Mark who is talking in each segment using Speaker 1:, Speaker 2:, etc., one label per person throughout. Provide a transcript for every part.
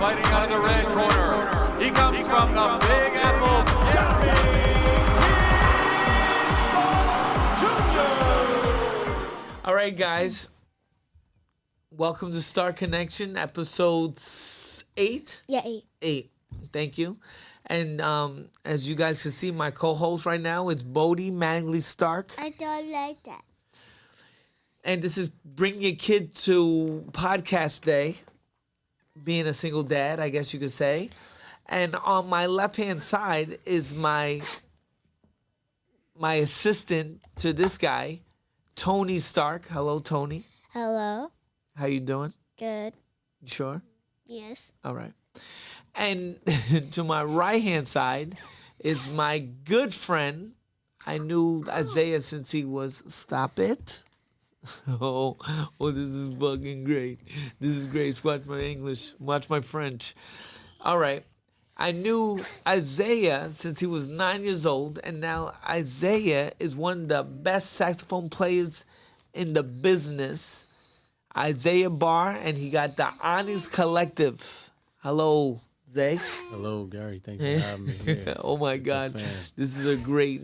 Speaker 1: fighting out of the red corner. He comes from the Big Apple, Gary Jr.
Speaker 2: All right, guys. Welcome to Star Connection, episode 8.
Speaker 3: Yeah, 8.
Speaker 2: 8. Thank you. And as you guys can see, my co-host right now is Bodhi Mattingly Stark.
Speaker 3: I don't like that.
Speaker 2: And this is Bring Your Kid to Podcast Day. Being a single dad, I guess you could say. And on my left-hand side is my assistant to this guy, Toni Stark. Hello, Toni.
Speaker 3: Hello.
Speaker 2: How you doing?
Speaker 3: Good.
Speaker 2: You sure?
Speaker 3: Yes.
Speaker 2: All right. And to my right-hand side is my good friend. I knew Isiah since he was... Stop it. Oh, this is fucking great. This is great. Watch my English. Watch my French. All right. I knew Isiah since he was 9 years old, and now Isiah is one of the best saxophone players in the business. Isiah Barr, and he got the Onyx Collective. Hello, Zay.
Speaker 4: Hello, Gary. Thanks for having me here.
Speaker 2: Oh my God, this is a great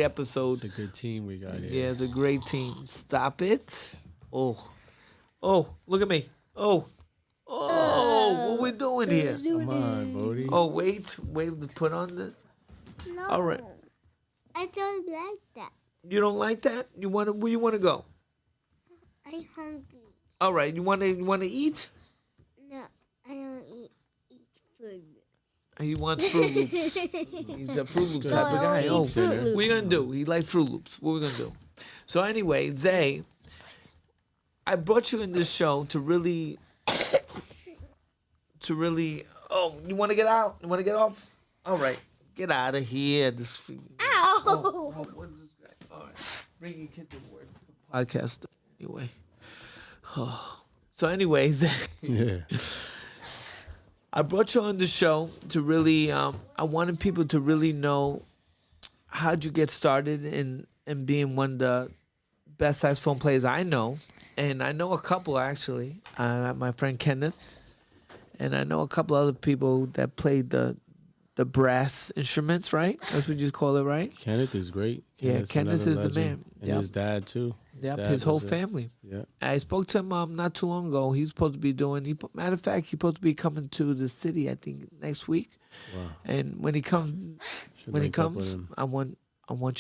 Speaker 2: episode.
Speaker 4: It's a good team we got here.
Speaker 2: Yeah, it's a great team. Stop it. Oh, look at me. Oh, what we doing here?
Speaker 4: Come on, Bodhi.
Speaker 2: Oh, wait to put on the.
Speaker 3: No.
Speaker 2: All right.
Speaker 3: I don't like that.
Speaker 2: You don't like that? Where you want to go?
Speaker 3: I'm hungry.
Speaker 2: All right. You want to eat?
Speaker 3: No, I don't eat food.
Speaker 2: He wants Fruit Loops. He's a Fruit Loops type of guy.
Speaker 3: He eats Fruit Loops.
Speaker 2: What are you going to do? He likes Fruit Loops. What are we going to do? So anyway, Zay, I brought you in this show to really, you want to get out? You want to get off? All right. Get out of here.
Speaker 3: Ow!
Speaker 2: What is this guy? All right. Bring your kid to work. Podcast. Anyway. So anyways,
Speaker 4: Yeah.
Speaker 2: I brought you on the show to really, I wanted people to really know how'd you get started in being one of the best saxophone players I know. And I know a couple, actually. My friend Kenneth. And I know a couple other people that played the brass instruments, right? That's what you call it, right?
Speaker 4: Kenneth is great.
Speaker 2: Kenneth is the man.
Speaker 4: And his dad, too.
Speaker 2: Yep,
Speaker 4: Dad
Speaker 2: his whole
Speaker 4: was
Speaker 2: family.
Speaker 4: Yeah.
Speaker 2: I spoke to him not too long ago. He's supposed to be matter of fact, he's supposed to be coming to the city, I think, next week.
Speaker 4: Wow.
Speaker 2: And when he comes, I want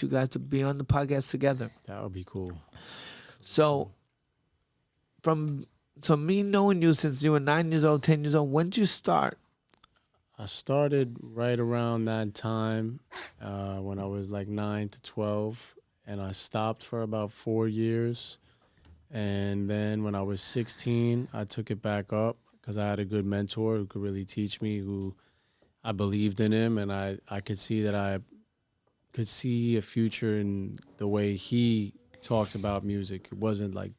Speaker 2: you guys to be on the podcast together.
Speaker 4: That would be cool.
Speaker 2: So, so me knowing you since you were 9 years old, 10 years old, when did you start?
Speaker 4: I started right around that time when I was like 9 to 12. And I stopped for about 4 years. And then when I was 16, I took it back up because I had a good mentor who could really teach me, who I believed in him. And I could see that I could see a future in the way he talked about music. It wasn't like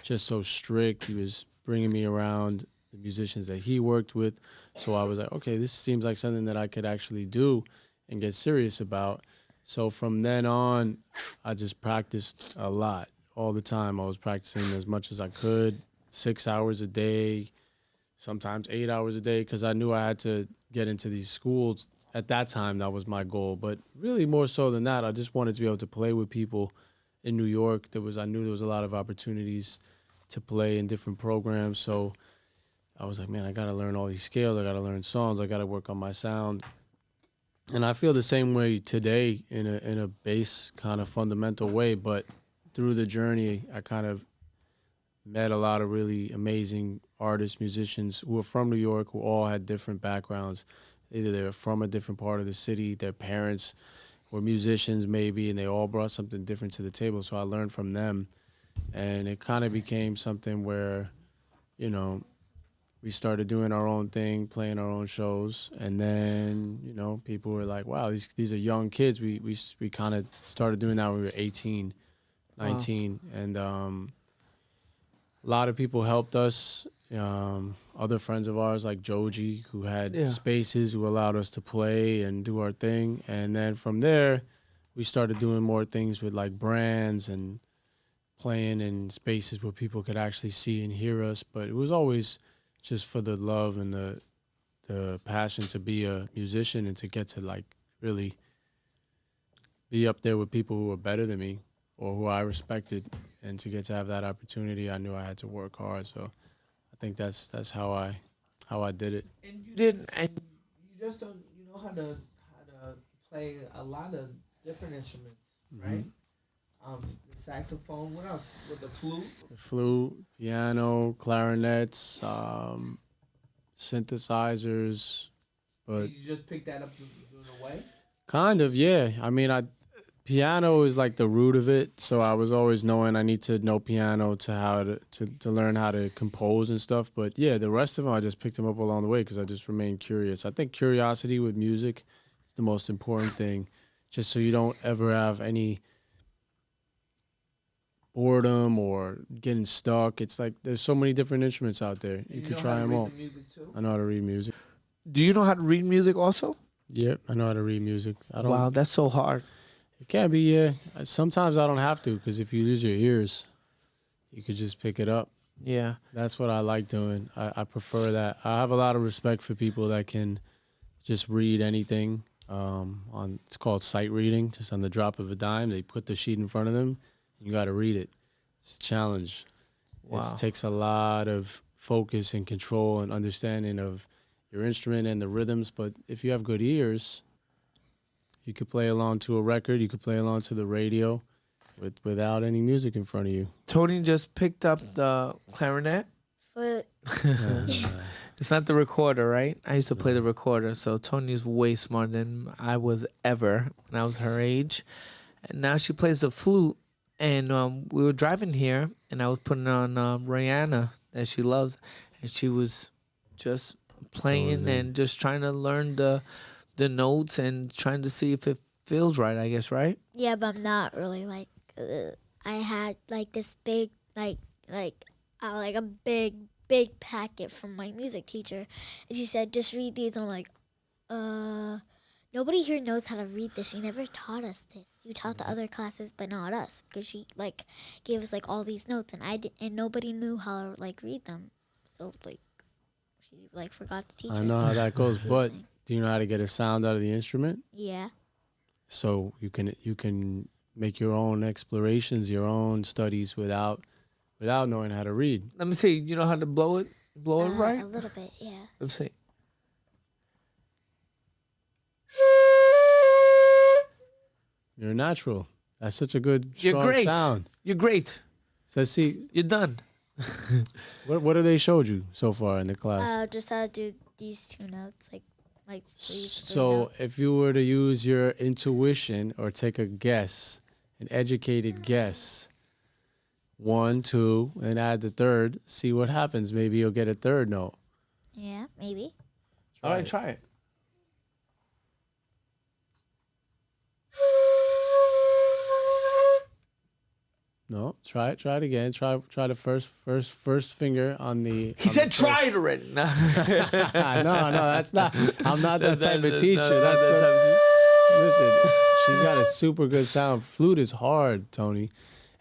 Speaker 4: just so strict. He was bringing me around the musicians that he worked with. So I was like, okay, this seems like something that I could actually do and get serious about. So from then on, I just practiced a lot, all the time. I was practicing as much as I could, 6 hours a day, sometimes 8 hours a day, because I knew I had to get into these schools. At that time, that was my goal. But really more so than that, I just wanted to be able to play with people in New York. I knew there was a lot of opportunities to play in different programs. So I was like, man, I got to learn all these scales. I got to learn songs. I got to work on my sound. And I feel the same way today in a bass kind of fundamental way, but through the journey, I kind of met a lot of really amazing artists, musicians who were from New York, who all had different backgrounds. Either they were from a different part of the city, their parents were musicians maybe, and they all brought something different to the table. So I learned from them, and it kind of became something where, you know, we started doing our own thing, playing our own shows, and then, you know, people were like, wow, these are young kids. We kind of started doing that when we were 18, 19, wow. And a lot of people helped us. Other friends of ours like Joji, who had spaces, who allowed us to play and do our thing. And then from there, we started doing more things with like brands and playing in spaces where people could actually see and hear us. But it was always just for the love and the the passion to be a musician and to get to like really be up there with people who were better than me or who I respected, and to get to have that opportunity, I knew I had to work hard. So I think that's how I did it.
Speaker 2: And you didn't, and you just don't. You know how to play a lot of different instruments, right? The saxophone. What else? With the flute.
Speaker 4: The flute, piano, clarinets, synthesizers, but
Speaker 2: You just picked that up doing away.
Speaker 4: kind of, yeah. I mean, piano is like the root of it, so I was always knowing I need to know piano to learn how to compose and stuff. But yeah, the rest of them I just picked them up along the way because I just remained curious. I think curiosity with music is the most important thing, just so you don't ever have any boredom or getting stuck. It's like there's so many different instruments out there. You could try them all. I know how to read music.
Speaker 2: Do you know how to read music also?
Speaker 4: Yep, I know how to read music.
Speaker 2: Wow, that's so hard.
Speaker 4: It can be, yeah. Sometimes I don't have to, because if you use your ears, you could just pick it up.
Speaker 2: Yeah.
Speaker 4: That's what I like doing. I prefer that. I have a lot of respect for people that can just read anything. It's called sight reading. Just on the drop of a dime, they put the sheet in front of them. You got to read it. It's a challenge.
Speaker 2: Wow.
Speaker 4: It takes a lot of focus and control and understanding of your instrument and the rhythms. But if you have good ears, you could play along to a record. You could play along to the radio without any music in front of you.
Speaker 2: Toni just picked up the clarinet.
Speaker 3: Flute.
Speaker 2: It's not the recorder, right? I used to play the recorder, so Toni's way smarter than I was ever when I was her age. And now she plays the flute. And we were driving here, and I was putting on Rihanna that she loves, and she was just playing and just trying to learn the notes and trying to see if it feels right, I guess, right?
Speaker 3: Yeah, but I'm not really like. I had like this big like a big packet from my music teacher, and she said just read these. And I'm like, nobody here knows how to read this. She never taught us this. You taught the other classes, but not us, because she like gave us like all these notes, and and nobody knew how to like read them. So like she like forgot to teach us.
Speaker 4: I know how that goes, but do you know how to get a sound out of the instrument?
Speaker 3: Yeah.
Speaker 4: So you can make your own explorations, your own studies without knowing how to read.
Speaker 2: Let me see. You know how to blow it? Blow it right?
Speaker 3: A little bit, yeah.
Speaker 2: Let's see.
Speaker 4: You're natural. That's such a good, strong
Speaker 2: You're great.
Speaker 4: sound.
Speaker 2: You're great.
Speaker 4: So see,
Speaker 2: You're done.
Speaker 4: what have they showed you so far in the class?
Speaker 3: Just how to do these two notes, like these three
Speaker 4: So
Speaker 3: notes.
Speaker 4: if you were to use your intuition or take a guess, an educated guess, 1, 2, and add the third, see what happens. Maybe you'll get a third note.
Speaker 3: Yeah, maybe.
Speaker 2: All right, try it.
Speaker 4: No, try it again. Try the first finger on the.
Speaker 2: He said try it already. No,
Speaker 4: no, that's not. I'm not that type of teacher.
Speaker 2: no,
Speaker 4: That's
Speaker 2: that type of
Speaker 4: Listen, she's got a super good sound. Flute is hard, Toni,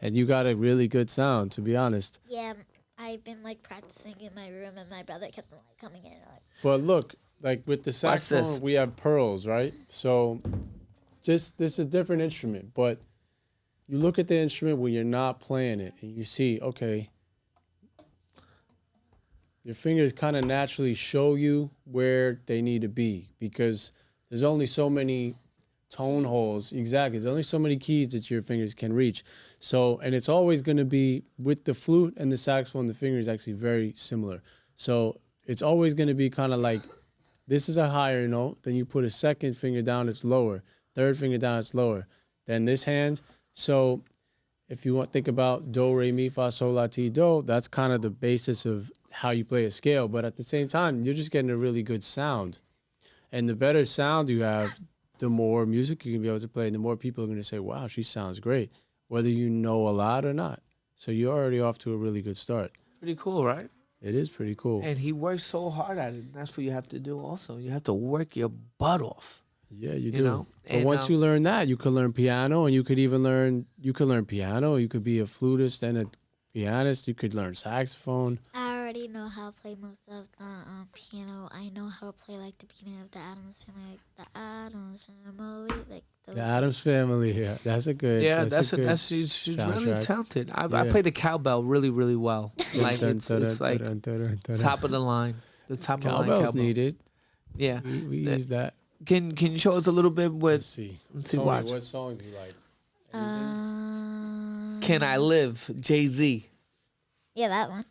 Speaker 4: and you got a really good sound. To be honest.
Speaker 3: Yeah, I've been like practicing in my room, and my brother kept like coming in. Like,
Speaker 4: But look, like with the saxophone, we have pearls, right? So, this is a different instrument, but you look at the instrument when you're not playing it, and you see, okay, your fingers kind of naturally show you where they need to be, because there's only so many tone holes. Exactly. There's only so many keys that your fingers can reach. So, and it's always going to be with the flute and the saxophone, the finger is actually very similar. So it's always going to be kind of like, this is a higher note. Then you put a second finger down, it's lower. Third finger down, it's lower. Then this hand. So if you want think about do, re, mi, fa, sol, la, ti, do, that's kind of the basis of how you play a scale. But at the same time, you're just getting a really good sound. And the better sound you have, the more music you can be able to play, and the more people are going to say, wow, she sounds great, whether you know a lot or not. So you're already off to a really good start.
Speaker 2: Pretty cool, right?
Speaker 4: It is pretty cool.
Speaker 2: And he works so hard at it. That's what you have to do also. You have to work your butt off.
Speaker 4: Yeah, you do.
Speaker 2: know?
Speaker 4: But
Speaker 2: And,
Speaker 4: once you learn that, you could learn piano, and you could learn piano. You could be a flutist and a pianist. You could learn saxophone.
Speaker 3: I already know how to play most of the piano. I know how to play like the beginning of the Adams Family, like the Adams Family, like those.
Speaker 4: The Adams Family. Yeah, that's a good.
Speaker 2: Yeah,
Speaker 4: that's a good
Speaker 2: she's really
Speaker 4: soundtrack.
Speaker 2: talented. I
Speaker 4: Yeah.
Speaker 2: play the cowbell really, really well. Like it's like top of the line. The top of the line
Speaker 4: Cowbell's
Speaker 2: cowbell.
Speaker 4: needed.
Speaker 2: Yeah.
Speaker 4: We use that.
Speaker 2: Can you show us a little bit what?
Speaker 4: Let's see. Tony,
Speaker 2: Watch.
Speaker 4: what song do you like?
Speaker 2: Can I Live? Jay-Z.
Speaker 3: Yeah, that one.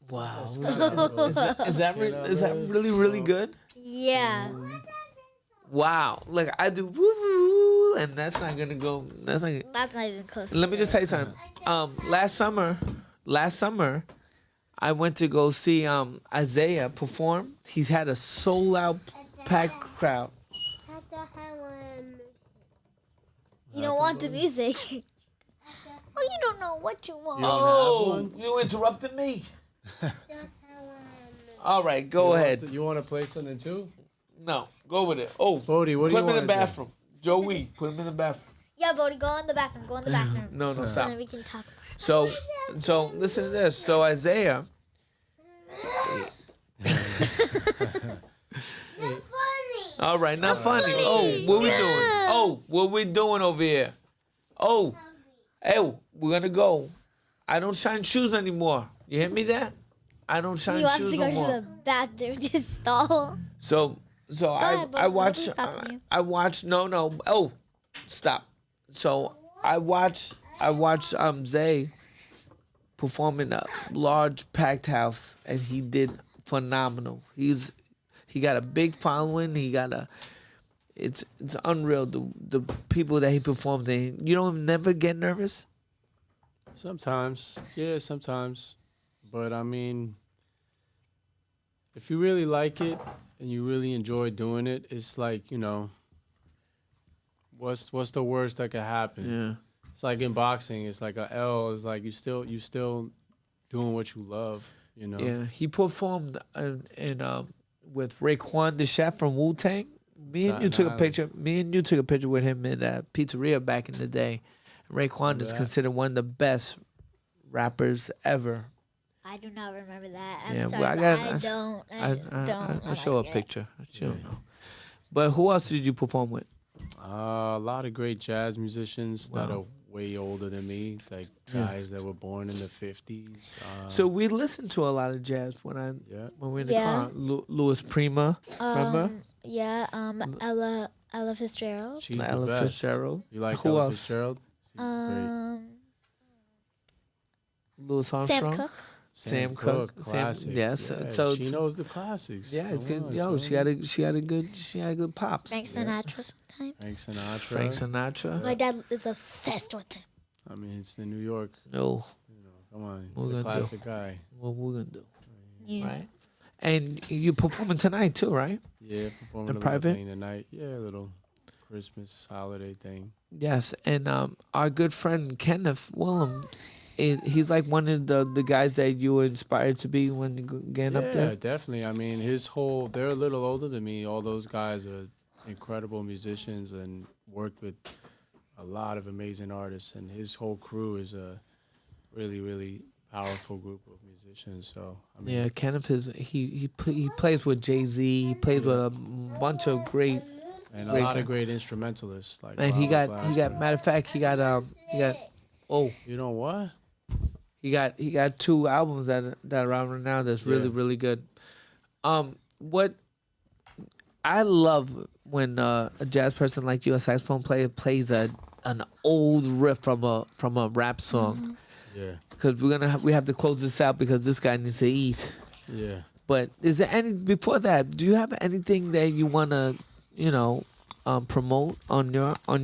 Speaker 2: Wow. Is that really, really good?
Speaker 3: Yeah.
Speaker 2: Wow. Look, I do woo, and that's not gonna go. That's not.
Speaker 3: That's not even close.
Speaker 2: Let me just tell you something. Last summer, I went to go see Isiah perform. He's had a sold out packed crowd.
Speaker 3: You don't want the music. Oh, you don't know what you want.
Speaker 2: Oh, you interrupted me. All right, go ahead.
Speaker 4: You want to play something too?
Speaker 2: No, go with it. Oh,
Speaker 4: Bodhi, what do
Speaker 2: put
Speaker 4: you
Speaker 2: him in
Speaker 4: want
Speaker 2: the
Speaker 4: to do?
Speaker 2: bathroom. Joey, put him in the bathroom.
Speaker 3: Yeah, Bodhi, go in the bathroom. Go in the bathroom.
Speaker 2: No,
Speaker 3: So
Speaker 2: stop.
Speaker 3: then we can talk.
Speaker 2: So listen to this. So Isiah. All right, not funny. Oh, what we doing? Oh, what we doing over here? Oh, hey, we're gonna go. I don't shine shoes anymore. You hear me that? I don't shine
Speaker 3: He wants
Speaker 2: shoes
Speaker 3: to
Speaker 2: no
Speaker 3: go to
Speaker 2: more.
Speaker 3: the bathroom to stall.
Speaker 2: So
Speaker 3: ahead,
Speaker 2: I
Speaker 3: Bodhi.
Speaker 2: watch
Speaker 3: Nobody's stopping you.
Speaker 2: I watch no. Oh, stop. So I watch Zay perform in a large packed house, and he did phenomenal. He got a big following. It's unreal the people that he performs in. You don't never get nervous.
Speaker 4: Sometimes, yeah, sometimes. But I mean, if you really like it and you really enjoy doing it, it's like, you know, what's the worst that could happen?
Speaker 2: Yeah.
Speaker 4: It's like in boxing, it's like a L. It's like you still doing what you love, you know.
Speaker 2: Yeah, he performed with Raekwon the chef from Wu Tang. Me and you took a picture with him in that pizzeria back in the day. Raekwon is considered one of the best rappers ever.
Speaker 3: I do not remember that. I'm
Speaker 2: Yeah,
Speaker 3: sorry,
Speaker 2: well,
Speaker 3: but I don't.
Speaker 2: I'll show a picture. I don't know. But who else did you perform with?
Speaker 4: A lot of great jazz musicians that are way older than me, like guys that were born in the 50s.
Speaker 2: So we listened to a lot of jazz when we were in the car. Louis Prima, remember?
Speaker 3: Yeah. Ella Fitzgerald.
Speaker 4: She's the
Speaker 2: Ella
Speaker 4: best.
Speaker 2: Fitzgerald.
Speaker 4: You like
Speaker 2: Who
Speaker 4: Ella
Speaker 2: else?
Speaker 4: Fitzgerald? She's great.
Speaker 2: Louis Armstrong.
Speaker 3: Sam Cooke.
Speaker 2: Sam Cooke.
Speaker 4: Classic.
Speaker 2: Yes.
Speaker 4: Yeah,
Speaker 2: So
Speaker 4: she knows the classics.
Speaker 2: yeah, it's
Speaker 4: Come
Speaker 2: good.
Speaker 4: on,
Speaker 2: Yo,
Speaker 4: Tony.
Speaker 2: she had a good pops.
Speaker 3: Frank Sinatra sometimes.
Speaker 4: Frank Sinatra.
Speaker 2: Frank Sinatra.
Speaker 3: My dad is obsessed with him.
Speaker 4: I mean, it's in New York.
Speaker 2: No,
Speaker 4: Come on,
Speaker 2: We're
Speaker 4: he's a
Speaker 2: gonna
Speaker 4: classic guy.
Speaker 2: what we're gonna do,
Speaker 3: Yeah.
Speaker 2: right? And you performing tonight too, right?
Speaker 4: Yeah, performing
Speaker 2: In
Speaker 4: a
Speaker 2: private?
Speaker 4: little thing tonight. Yeah, a little Christmas holiday thing.
Speaker 2: Yes, and our good friend Kenneth Willem, he's like one of the guys that you were inspired to be when you getting up
Speaker 4: Yeah,
Speaker 2: there.
Speaker 4: definitely. I mean, they're a little older than me. All those guys are incredible musicians and worked with a lot of amazing artists. And his whole crew is a really, really powerful group of musicians. So, I mean,
Speaker 2: Yeah, Kenneth he plays with Jay-Z. He plays with a bunch of great.
Speaker 4: and a lot of great instrumentalists. Like,
Speaker 2: And he
Speaker 4: Robert
Speaker 2: got
Speaker 4: Glasper.
Speaker 2: matter of fact he got
Speaker 4: You know what?
Speaker 2: He got 2 albums that are out right now that's really, really good. What I love when a jazz person like you, a saxophone player, plays an old riff from a rap song.
Speaker 3: Mm-hmm.
Speaker 4: Yeah.
Speaker 2: Because we have to close this out because this guy needs to eat.
Speaker 4: Yeah.
Speaker 2: But is there any before that? Do you have anything that you wanna, promote on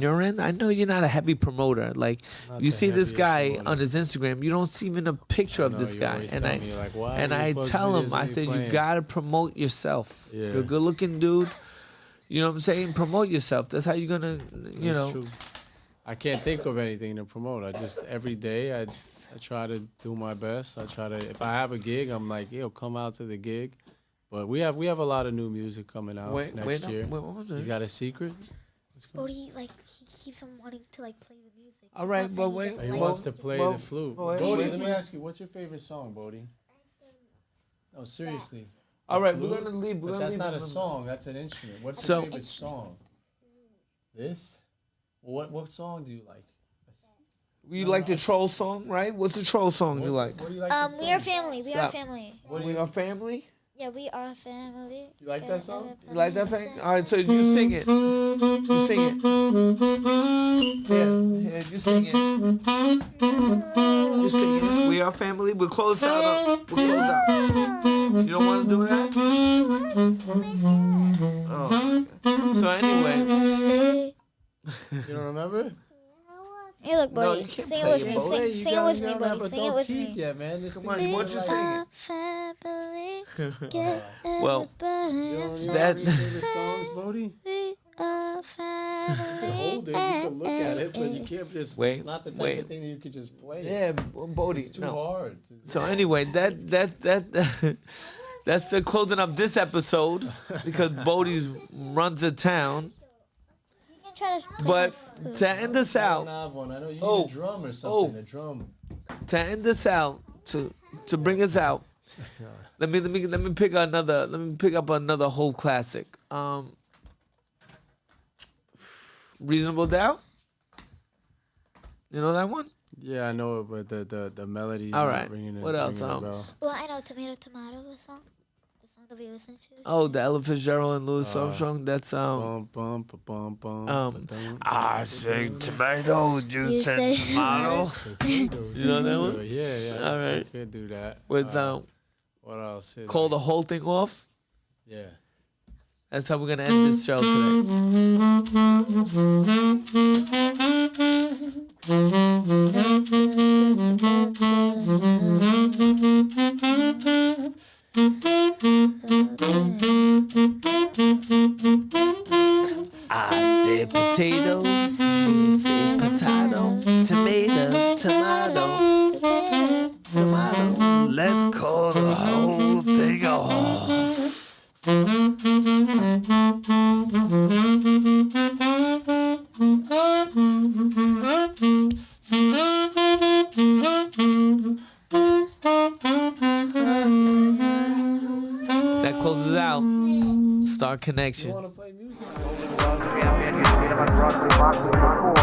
Speaker 2: your end? I know you're not a heavy promoter. Like
Speaker 4: Not
Speaker 2: you
Speaker 4: the
Speaker 2: see this
Speaker 4: heaviest
Speaker 2: guy
Speaker 4: promoter.
Speaker 2: on his Instagram, you don't see even a picture of
Speaker 4: know,
Speaker 2: this
Speaker 4: you
Speaker 2: guy,
Speaker 4: always
Speaker 2: and
Speaker 4: tell me, like, why
Speaker 2: and
Speaker 4: are you
Speaker 2: I
Speaker 4: supposed to
Speaker 2: tell
Speaker 4: do
Speaker 2: him,
Speaker 4: this
Speaker 2: I
Speaker 4: when you're
Speaker 2: said you
Speaker 4: playing?
Speaker 2: gotta promote yourself.
Speaker 4: Yeah.
Speaker 2: You're a good looking dude. You know what I'm saying? Promote yourself. That's how you're gonna,
Speaker 4: That's true. I can't think of anything to promote. I just every day I try to do my best. I try to if I have a gig, I'm like, yo, come out to the gig. But we have a lot of new music coming out next year.
Speaker 2: what was it?
Speaker 4: He's got a secret.
Speaker 3: Bodhi, like, he keeps on wanting to, like, play the music.
Speaker 2: All right,
Speaker 3: He's
Speaker 2: but
Speaker 3: not saying
Speaker 2: wait,
Speaker 3: doesn't
Speaker 4: He
Speaker 3: like
Speaker 4: wants
Speaker 3: it.
Speaker 4: to play
Speaker 2: well,
Speaker 4: the flute.
Speaker 2: well,
Speaker 4: Bodhi,
Speaker 2: wait.
Speaker 4: let me ask you, what's your favorite song, Bodhi? No, seriously.
Speaker 2: All
Speaker 4: The
Speaker 2: right,
Speaker 4: flute?
Speaker 2: we're gonna leave.
Speaker 4: But that's not a song. That's an instrument. What's
Speaker 2: So-
Speaker 4: your favorite song? This? What song do you like?
Speaker 2: You like the troll song, right? What's the troll song you like?
Speaker 4: What do you like to
Speaker 3: We are
Speaker 4: sing?
Speaker 3: family. We are
Speaker 2: Stop.
Speaker 3: family.
Speaker 2: We are family.
Speaker 3: Yeah, we are family.
Speaker 4: You like that song?
Speaker 2: You like that thing? All right, so you sing it. You sing it. Yeah, you sing it. You sing it. We are family. We'll close out. We'll close out. You don't want to do that? Oh. So anyway,
Speaker 4: You don't remember?
Speaker 3: Hey, look,
Speaker 2: No,
Speaker 3: Bodhi.
Speaker 2: you can't
Speaker 3: Sing it
Speaker 2: play
Speaker 3: with
Speaker 2: it,
Speaker 3: me.
Speaker 2: Bodhi.
Speaker 3: Sing it with me, Bodhi. Sing it with me.
Speaker 4: Yeah, man. This
Speaker 2: come
Speaker 4: thing
Speaker 2: on,
Speaker 4: is
Speaker 2: why don't you
Speaker 4: like-
Speaker 2: sing it?
Speaker 3: Our family.
Speaker 2: Well,
Speaker 3: everybody
Speaker 4: You don't
Speaker 3: else.
Speaker 4: know
Speaker 2: That-
Speaker 4: any favorite songs, Bodhi?
Speaker 3: We are
Speaker 4: You
Speaker 3: family.
Speaker 4: can hold it, you can look at it, but you can't just.
Speaker 2: Wait,
Speaker 4: it's not the type
Speaker 2: wait.
Speaker 4: of thing that you could just play.
Speaker 2: yeah, Bodhi.
Speaker 4: It's too
Speaker 2: No.
Speaker 4: hard.
Speaker 2: So anyway, that's the closing of this episode because Bodhi runs the town.
Speaker 3: You can try to play
Speaker 2: But
Speaker 3: the flute.
Speaker 2: to end this
Speaker 4: I don't
Speaker 2: out,
Speaker 4: have one. I know you
Speaker 2: Oh.
Speaker 4: need a drum or something. A drum.
Speaker 2: to end this out, to bring us out, let me pick up another whole classic. Reasonable Doubt. You know that one?
Speaker 4: Yeah, I know it, but the melody.
Speaker 2: All right.
Speaker 4: Ringing
Speaker 2: What else?
Speaker 4: ringing a bell.
Speaker 3: Well, I know Tomato Tomato, the song that we listen to.
Speaker 2: Oh, the Ella Fitzgerald and Louis Armstrong. That's
Speaker 4: Bum, bum, ba-bum, bum, ba-dum.
Speaker 2: I say tomato, you
Speaker 3: You
Speaker 2: said
Speaker 3: say
Speaker 2: tomato. You know that one?
Speaker 4: Yeah.
Speaker 2: All right.
Speaker 4: I could do that.
Speaker 2: With
Speaker 4: What else?
Speaker 2: call the whole thing off.
Speaker 4: Yeah.
Speaker 2: That's how we're gonna end this show today. I say potato, you say potato, tomato, tomato, tomato. Let's call the whole thing off. That closes out Star Connection.
Speaker 4: You want to play music?
Speaker 1: Champion, you see him on Broadway, Boxing,